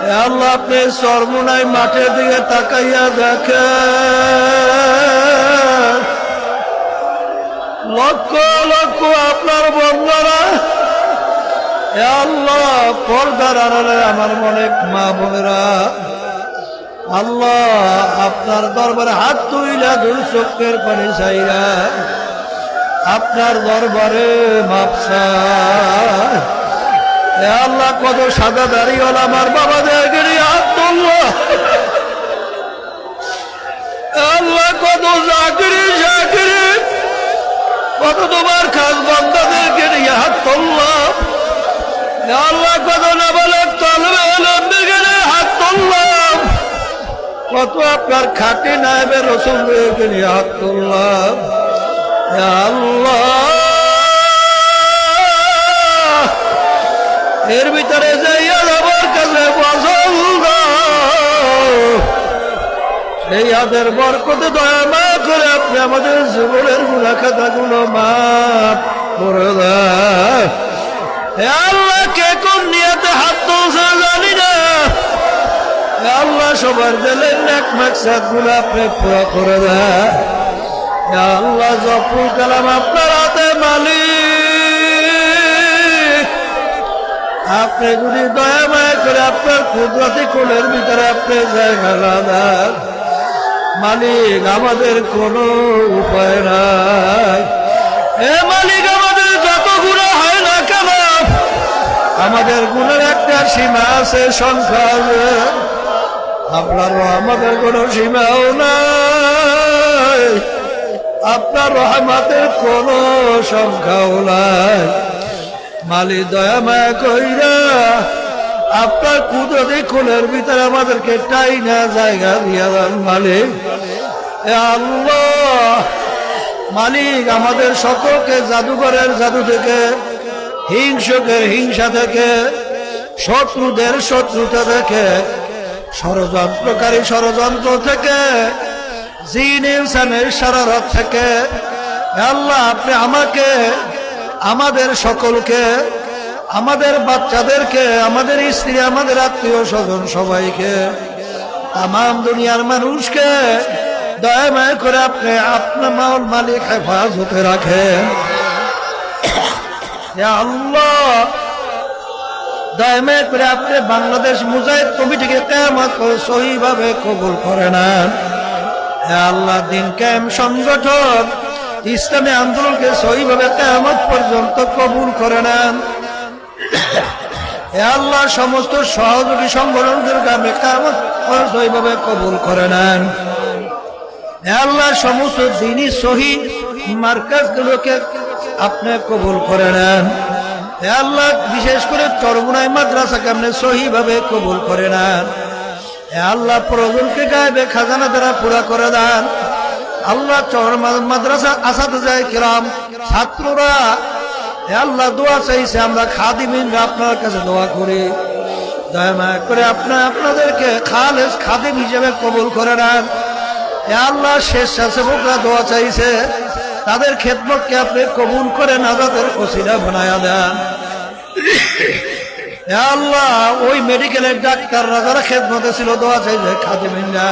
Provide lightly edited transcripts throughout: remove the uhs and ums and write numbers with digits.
আল্লাহ আপনি চরমুনাই মাঠের দিকে তাকাইয়া দেখেন, লক্ষ লক্ষ আপনার বন্ধুরা আল্লাহ পর্দার আড়ালে আমার মনে মা বোনেরা আল্লাহ আপনার দরবারে হাত তুইলা দুই চোখের পানি চাইরা আপনার দরবারে মাপ চাই। আল্লাহ কত সাদা দাড়িওয়ালা আমার বাবাদেরকে হাত তুললো, আল্লাহ কত চাকরি চাকরি কত তোমার খাস বন্ধাদেরকে নিয়ে হাত তুললাম, আল্লাহ কত নাবালক তলবে হাত তুললাম, কত আপনার খাটি নাইবে রসুলকে নিয়ে হাত তুললাম। আল্লাহ এর ভিতরে যাইয়া আমার কাছে পছন্দ এই হাতের বরকতে দয়া মায়া করে আপনি আমাদের জীবনের গুনাহ খাতাগুলো মাফ করে দেন। আল্লাহ কে কোন নিয়তে হাত তুলছে জানি না, আল্লাহ সবার দিলেন নেক মাকসাদ গুলো আপনি পুরা করে দেন। আল্লাহ জপুর কালাম আপনার হাতে মালিক, আপনি যদি দয়া মায়া করে আপনার কুদরতি কোলের ভিতরে আপনি জায়গা দেন মালিক, আমাদের কোনো উপায় নাই। এ মালিক আমাদের যত গুনাহ হয় না কেন আমাদের গুণের একটা সীমা আছে, সংখ্যা আছে, আপনার আমাদের কোনো সীমাও নাই, আপনার রহমতের কোনো সংখ্যাও নাই। মালিক দয়া মায়া কইরা আপনার কুদরতি কোলের ভিতরে আমাদেরকে টাইনা জায়গা দিয়া দেন মালিক। আল্লাহ মালিক আমাদের সকলকে জাদুঘরের জাদু থেকে, হিংসকের হিংসা থেকে, শত্রুদের শত্রুতা থেকে, ষড়যন্ত্রকারী ষড়যন্ত্র থেকে, জিন ইনসানের শারারত থেকে আল্লাহ আপনি আমাকে, আমাদের সকলকে, আমাদের বাচ্চাদেরকে, আমাদের স্ত্রী, আমাদের আত্মীয় স্বজন সবাইকে, তামাম দুনিয়ার মানুষকে দয়া মায়া করে আপনি আপনার মাওল মালিক হেফাজতে রাখেন। আল্লাহ দয়া মায়া করে আপনি বাংলাদেশ মুজাহিদ কমিটিকে কিয়ামত করে সহিভাবে কবুল করে নেন। আল্লাহ দিন কায়েম সংগঠন ইসলামী আন্দোলনকে সহিভাবে কিয়ামত পর্যন্ত কবুল করে নেন। আল্লাহ সমস্ত সহযোগী সংগঠনগুলোকে আপনি কিয়ামত সহিভাবে কবুল করে নেন। আল্লাহ সমস্ত দ্বীনি শহীদ মার্কাজগুলোকে আপনি কবুল করে নেন। আল্লাহ বিশেষ করে চরমুনাই মাদ্রাসাকে আপনি সহিভাবে কবুল করে নেন। আল্লাহ প্রয়োজনকে গায়েবে খাজানা দ্বারা পুরা করে দেন। আল্লাহ মাদ্রাসা আসাদুজায়ে কিরাম ছাত্ররা আল্লাহ দোয়া চাইছে, আমরা খাদিমিনরা আপনার কাছে দোয়া করি, দয়া মায়া করে আপনাদেরকে খালেস খাদিম হিসেবে কবুল করে নেন। আল্লাহ স্বেচ্ছাসেবকরা দোয়া চাইছে, তাদের খেদমতকে আপনি কবুল করে নাজাতের ওসিলা বানায়া দেন। আল্লাহ ওই মেডিকেলের ডাক্তাররা যারা খেদমতে ছিল দোয়া চাইছে খাদিমিনরা,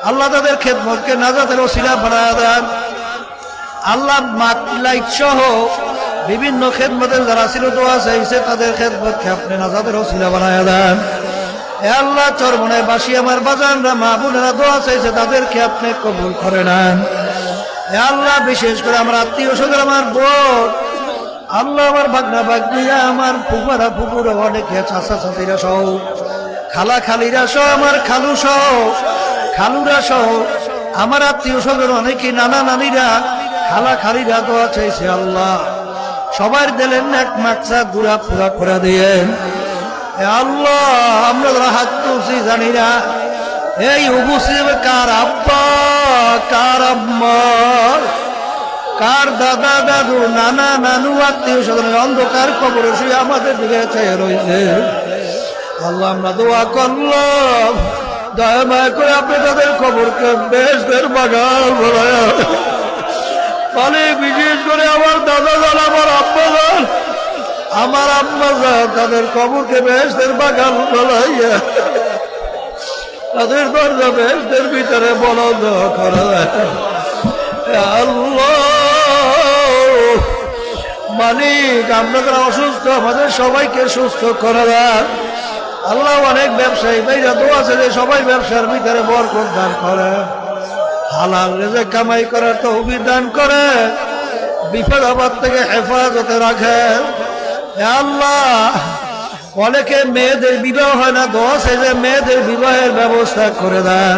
আল্লাহ তাদের খেদমতকে নাজাতের ওসিলা বানায়া দেন। আল্লাহ লাইট সহ বিভিন্ন খেদমতে যারা ছিল দোয়া চাইছে তাদের খেদমতকে আপনি নাজাতের ওসিলা বানায়া দেন। আল্লাহ চরমনায় বাসী আমার বাজানরা মা বোনেরা দোয়া চাইছে, তাদেরকে আপনি কবুল করে নেন। আল্লাহ বিশেষ করে আমার আত্মীয় স্বজন, আমার বোন, আল্লাহ আমার ভাগনা ভাগ্নিরা, আমার ফুফারা ফুপুরা, অনেকে চাচা চাচিরা সহ, খালা খালিরা সহ, আমার খালু সহ, খালুরা সহ, আমার আত্মীয় স্বজন অনেকে নানা নানিরা, খালা খালিরা দোয়া চাইছে। আল্লাহ সবার দিলেন এক মাকসাদ গুড়া পুরা করে দিয়েন। আল্লাহ আমরা যারা হাত তুলছি জানি না এই উপস্থিত কার আব্বা, কার আম্মা, কার দাদা দাদু, নানা নানু, আত্মীয় স্বজনের অন্ধকার কবরে শুয়ে আমাদের দিকে চেয়ে রয়েছে। আল্লাহ আমরা দোয়া করলাম, দয়া মায়া করে আপনি তাদের কবরকে বেহেশতের বাগান বলে, বিশেষ করে আমার দাদা জান, আমার আব্বা জান, আমার আম্মা তাদের কবরকে বেহেশতের বাগান বানাইয়া তাদের দরজা বেহেশতের ভিতরে বন্ধ করে দেয়। আল্লাহ মালিক, আমরা যারা অসুস্থ আমাদের সবাইকে সুস্থ করে দেন। আল্লাহ অনেক ব্যবসায়ী ভাইরা তো আছে যে সবাই ব্যবসার ভিতরে বরকত দান করে, হালাল রিজিক কামাই করার তৌফিক দান করে, বিপদ আপদ থেকে হেফাজতে রাখেন। আল্লাহ অনেকে মেয়েদের বিবাহ হয় না, দোয়া আছে যে মেয়েদের বিবাহের ব্যবস্থা করে দেন।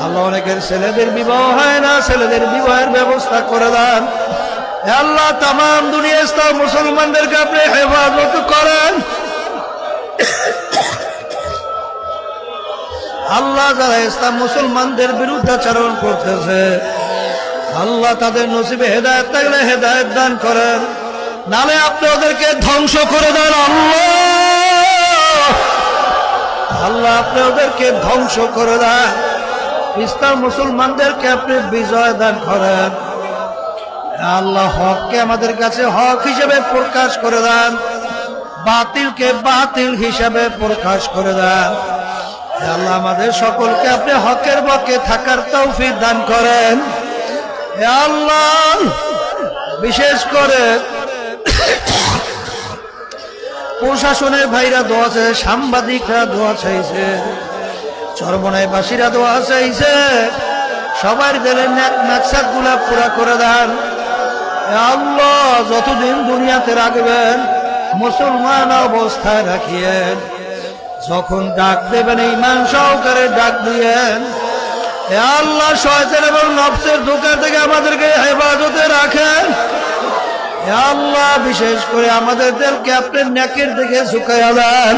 আল্লাহ অনেকের ছেলেদের বিবাহ হয় না, ছেলেদের বিবাহের ব্যবস্থা করে দেন। আল্লাহ তামাম দুনিয়া ইসলাম মুসলমানদেরকে আপনি হেফাজত করেন। আল্লাহ যারা ইসলাম মুসলমানদের বিরুদ্ধাচরণ করতেছে আল্লাহ তাদের নসিবে হেদায়েত থাকলে হেদায়েত দান করেন, নালে আপনি ওদেরকে ধ্বংস করে দেন। আল্লাহ আপনি ওদেরকে ধ্বংস করে দেন। ইসলাম মুসলমানদেরকে আপনি বিজয় দান করেন। আল্লাহ হককে আমাদের কাছে হক হিসেবে প্রকাশ করে দেন, বাতিলকে বাতিল হিসেবে প্রকাশ করে দেন। আল্লাহ আমাদের সকলকে আপনি হকের পক্ষে থাকার তৌফিক দান করেন। আল্লাহ বিশেষ করে প্রশাসনের ভাইরা দোয়া চাইছে, সাংবাদিকরা দোয়া চাইছে, চরমনাইবাসীরা দোয়া চাইছে, সবার দিলের নাকসাদ গুলা পুরা করে দেন। আল্লাহ যতদিন দুনিয়াতে রাখবেন মুসলমান অবস্থায় রাখিয়েন, যখন ডাক দেবেন ঈমান সহকারে ডাক দিয়েন। আল্লাহ শয়তান এবং নফসের ধোঁকা থেকে আমাদেরকে হেফাজতে রাখেন। আল্লাহ বিশেষ করে আমাদের দিলকে আপনি নেকের দিকে ঝুঁকাইয়া দেন।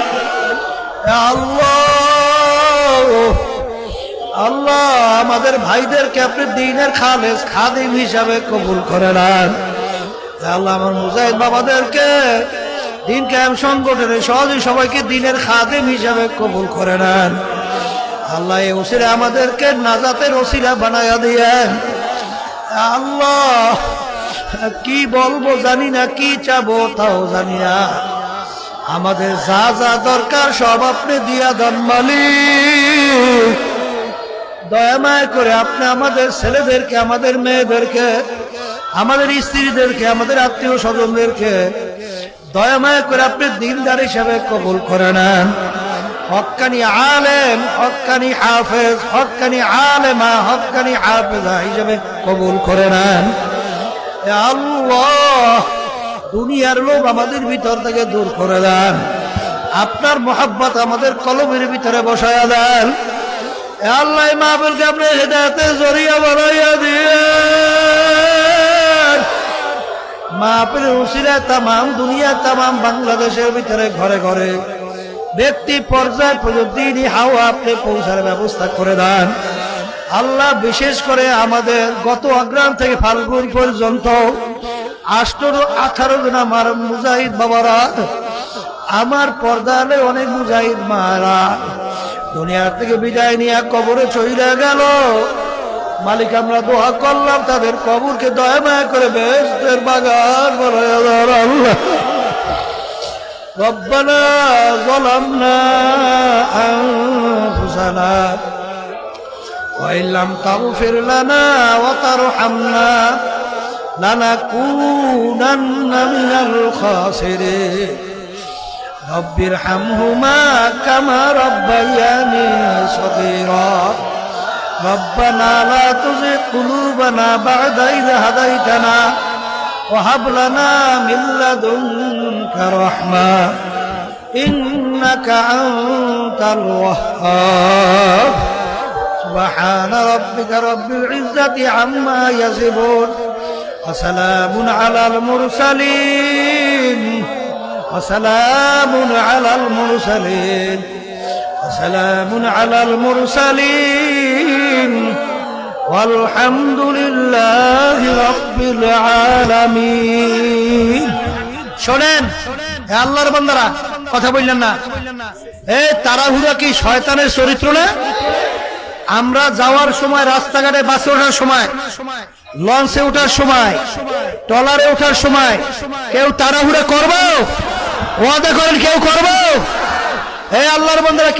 আল্লাহ আমাদের ভাইদেরকে আপনি দ্বীনের খালেস খাদিম হিসাবে কবুল করে নেন। আল্লাহ আমার মুজাহিদ বাবাদেরকে দ্বীন কায়েম সংগঠনের সহজে সবাইকে দ্বীনের খাদিম হিসাবে কবুল করে নেন। আল্লাহ এই ওসিলা আমাদেরকে নাজাতের ওসিলা বানায়া দিয়েন। আল্লাহ কি বলবো জানি না, কি চাবো তাও জানি না, আমাদের যা যা দরকার সব আপনি দিয়া দেন মালিক। দয়াময় করে আপনি আমাদের ছেলেদেরকে, আমাদের মেয়েদেরকে, আমাদের স্ত্রীদেরকে, আমাদের আত্মীয় স্বজনদেরকে দয়াময় করে আপনি দিনদার হিসাবে কবুল করে নেন। হক্কানি আলেম, হক্কানি হাফেজ, হক্কানি আলেমা, হক্কানি হাফেজা হিসাবে কবুল করে নেন। আল্লাহ দুনিয়ার লোভ আমাদের ভিতর থেকে দূর করে দেন, আপনার মোহাব্বত আমাদের কলমের ভিতরে বসায়া দেন। আল্লাহ মাহফিলকে আপনি হেদায়েতের জরিয়া বানাইয়া দিয়েন। মাহফিলের উসিলায় তামাম দুনিয়া, তামাম বাংলাদেশের ভিতরে ঘরে ঘরে ব্যক্তি পর্যায় প্রতিদিনই হাওয়া আপনি পৌঁছার ব্যবস্থা করে দেন। আল্লাহ বিশেষ করে আমাদের গত অগ্রাম থেকে ফাল্গুন পর্যন্ত 18 জন আমার মুজাহিদ বাবারা, আমার পর্দালে অনেক মুজাহিদ মারা দুনিয়ার থেকে বিদায় নিয়ে কবরে চলে গেল। মালিক আমরা দোয়া করলাম তাদের কবরকে দয়াময় করে বেহেশতের বাগান বানায়া দাও। আল্লাহ রব্বানা যালামনা আনফুসানা ওয়া ইল্লাম তাগফির লানা ওয়া তারহামনা লানাকুনান্না মিনাল খাসিরিন। রব্বিরহামহুমা কামা রাব্বায়ানি সগীরা। রব্বানা লা তুযিগ কুলুবানা বা'দা ইয হাদাইতানা ওয়া হাব লানা মিন লাদুনকা রাহমা ইন্নাকা আনতাল ওয়াহ্হাব। সুবহানা রাব্বিকা রাব্বিল ইজ্জাতি আম্মা ইয়াসিফুন ওয়া সালামুন আলাল মুরসালিন وسلام على المرسلين وسلام على المرسلين والحمد لله رب العالمين। শোনেন আল্লাহর বান্দারা, কথা বললেন না, এই তাড়াহুড়া কি শয়তানের চরিত্র না? আমরা যাওয়ার সময় রাস্তাঘাটে বাসে ওঠার সময় লঞ্চে ওঠার সময়, ট্রলারে ওঠার সময় কেউ তাড়াহুড়া করবো? ওয়াদা করেন কেউ করবো? এই আল্লাহর বান্দারা